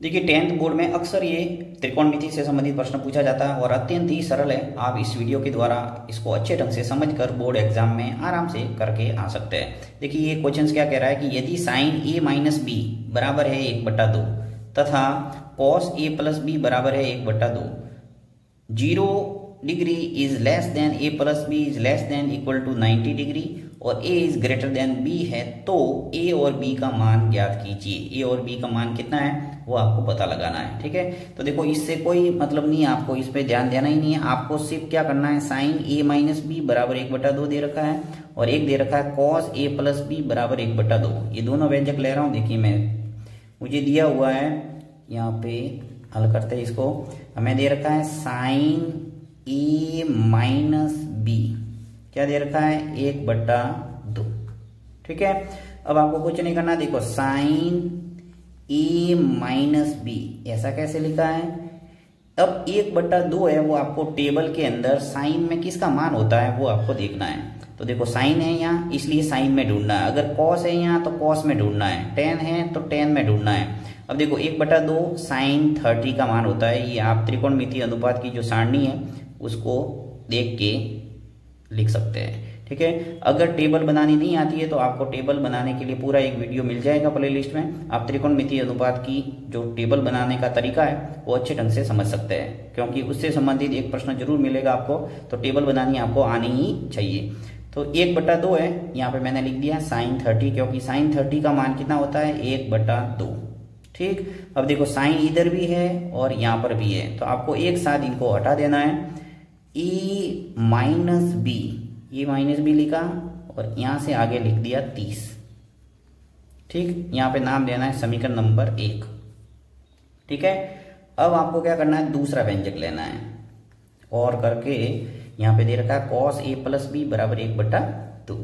देखिए 10th board में अक्सर ये त्रिकोणमिति से संबंधित प्रश्न पूछा जाता है और अत्यंत ही सरल है। आप इस वीडियो के द्वारा इसको अच्छे ढंग से समझकर बोर्ड एग्जाम में आराम से करके आ सकते हैं। देखिए ये क्वेश्चन क्या कह रहा है कि यदि साइन a माइनस बी बराबर है 1/2 तथा कॉस a प्लस बी बराबर है 1/2, 0 degree is less than a plus B is less than equal to 90 degree और a is greater than b है, तो a और b का मान ज्ञात कीजिए। a और b का मान कितना है वो आपको पता लगाना है। ठीक है, तो देखो इससे कोई मतलब नहीं है, आपको इस पे ध्यान देना ही नहीं है। आपको सिर्फ क्या करना है, साइन a माइनस बी बराबर 1/2 दे रखा है और एक दे रखा है कॉस a प्लस बी बराबर 1/2। ये दोनों व्यंजक ले रहा हूँ। देखिए मुझे दिया हुआ है, यहाँ पे हल करते हैं इसको। हमें दे रखा है साइन a माइनस बी, क्या दे रखा है 1/2। ठीक है, अब आपको कुछ नहीं करना। देखो साइन a माइनस बी ऐसा कैसे लिखा है। अब 1/2 है, वो आपको टेबल के अंदर साइन में किसका मान होता है वो आपको देखना है। तो देखो साइन है यहाँ, इसलिए साइन में ढूंढना है। अगर कॉस है यहाँ तो कॉस में ढूंढना है। टेन है तो टेन में ढूंढना है। अब देखो 1/2 साइन 30 का मान होता है। ये आप त्रिकोणमितीय अनुपात की जो सारणी है उसको देख के लिख सकते हैं। ठीक है, अगर टेबल बनानी नहीं आती है तो आपको टेबल बनाने के लिए पूरा एक वीडियो मिल जाएगा प्लेलिस्ट में। आप त्रिकोणमितीय अनुपात की जो टेबल बनाने का तरीका है वो अच्छे ढंग से समझ सकते हैं, क्योंकि उससे संबंधित एक प्रश्न जरूर मिलेगा आपको। तो टेबल बनानी आपको आनी ही चाहिए। तो 1/2 है, यहाँ पे मैंने लिख दिया साइन 30, क्योंकि साइन 30 का मान कितना होता है 1/2। ठीक, अब देखो साइन इधर भी है और यहाँ पर भी है, तो आपको एक साथ इनको हटा देना है। ए माइनस बी लिखा और यहां से आगे लिख दिया 30। ठीक, यहां पे नाम देना है समीकरण नंबर 1। ठीक है, अब आपको क्या करना है, दूसरा व्यंजक लेना है और करके यहां पे दे रखा है कॉस a प्लस बी बराबर 1/2। तो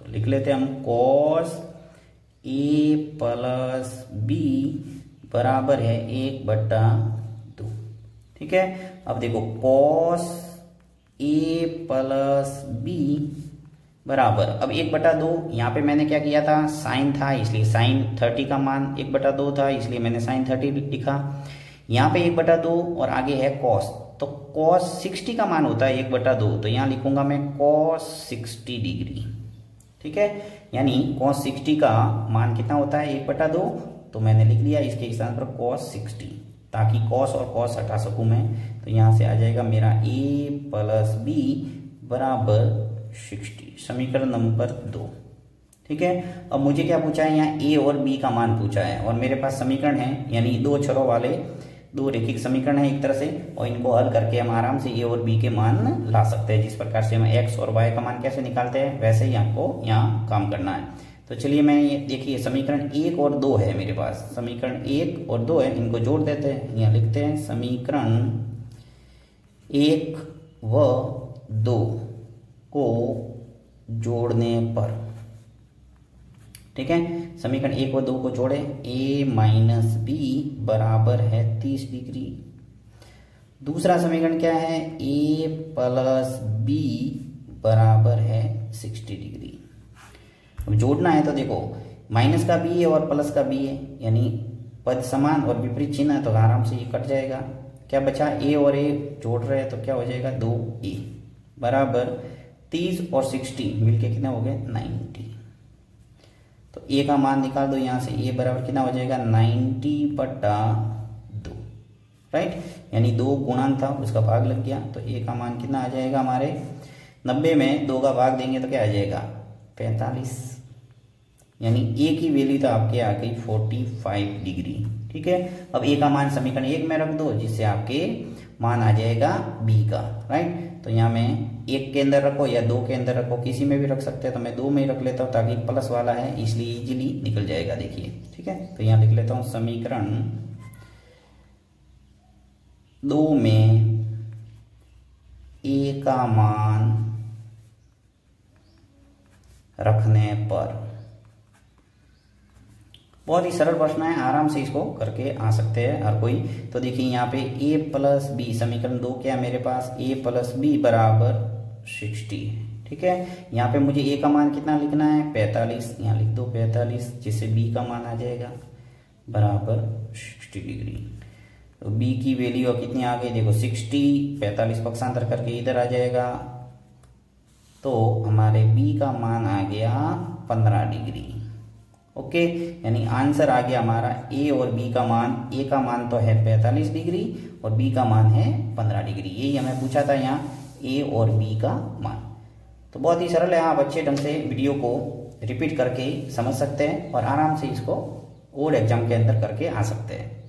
लिख लेते हैं हम कॉस a प्लस बी बराबर है 1/2। ठीक है, अब देखो कॉस a प्लस बी बराबर, अब 1/2 यहाँ पे मैंने क्या किया था, साइन था इसलिए साइन 30 का मान 1/2 था, इसलिए मैंने साइन 30 लिखा। यहाँ पे 1/2 और आगे है कॉस, तो कॉस 60 का मान होता है 1/2, तो यहाँ लिखूंगा मैं कॉस 60 डिग्री। ठीक है, यानी कॉस 60 का मान कितना होता है 1/2, तो मैंने लिख लिया इसके स्थान पर कॉस 60, ताकि कॉस और कॉस हटा सकूं मैं। तो यहां से आ जाएगा मेरा a प्लस बी बराबर 60, समीकरण नंबर 2। ठीक है, अब मुझे क्या पूछा है, यहाँ a और b का मान पूछा है और मेरे पास समीकरण है, यानी दो छरों वाले दो रेखिक समीकरण है एक तरह से, और इनको हल करके हम आराम से a और b के मान ला सकते हैं। जिस प्रकार से हम x और y का मान कैसे निकालते हैं वैसे ही आपको यहाँ काम करना है। तो चलिए मैं ये देखिए समीकरण 1 और 2 है मेरे पास, समीकरण 1 और 2 है, इनको जोड़ देते हैं। यहाँ लिखते हैं समीकरण 1 व 2 को जोड़ने पर, ठीक है, समीकरण 1 व 2 को जोड़े, a माइनस बी बराबर है 30 डिग्री। दूसरा समीकरण क्या है, a प्लस बी बराबर है 60 डिग्री। अब जोड़ना है तो देखो माइनस का बी है और प्लस का बी है, यानी पद समान और विपरीत चिन्ह है, तो आराम से ये कट जाएगा। क्या बचा, a और a जोड़ रहे हैं तो क्या हो जाएगा 2a बराबर 30 और 60 मिलके कितना हो गए 90। तो a का मान निकाल दो यहाँ से, a बराबर कितना हो जाएगा 90/2, राइट, यानी 2 गुणांक था उसका भाग लग गया, तो a का मान कितना आ जाएगा हमारे 90 में 2 का भाग देंगे तो क्या आ जाएगा 45, यानी a की वैल्यू तो आपके आ गई 45 डिग्री। ठीक है, अब a का मान समीकरण 1 में रख दो, जिससे आपके मान आ जाएगा b का, राइट। तो यहाँ में 1 के अंदर रखो या 2 के अंदर रखो, किसी में भी रख सकते हैं, तो मैं 2 में ही रख लेता हूँ ताकि प्लस वाला है इसलिए इजीली निकल जाएगा। देखिए, ठीक है, तो यहाँ लिख लेता हूँ समीकरण 2 में a का मान रखने पर, बहुत ही सरल प्रश्न है, आराम से इसको करके आ सकते हैं हर कोई। तो देखिए यहाँ पे a प्लस बी, समीकरण 2 क्या है मेरे पास, a प्लस बी बराबर 60। ठीक है, यहाँ पे मुझे a का मान कितना लिखना है 45, यहाँ लिख दो 45, जिससे b का मान आ जाएगा बराबर 60 डिग्री। तो बी की वैल्यू कितनी आ गई देखो 60, 45 पक्षांतर करके इधर आ जाएगा, तो हमारे बी का मान आ गया 15 डिग्री। ओके, यानी आंसर आ गया हमारा ए और बी का मान। ए का मान तो है 45 डिग्री और बी का मान है 15 डिग्री। यही हमें पूछा था यहाँ, ए और बी का मान। तो बहुत ही सरल है, आप अच्छे ढंग से वीडियो को रिपीट करके समझ सकते हैं और आराम से इसको बोर्ड एग्जाम के अंदर करके आ सकते हैं।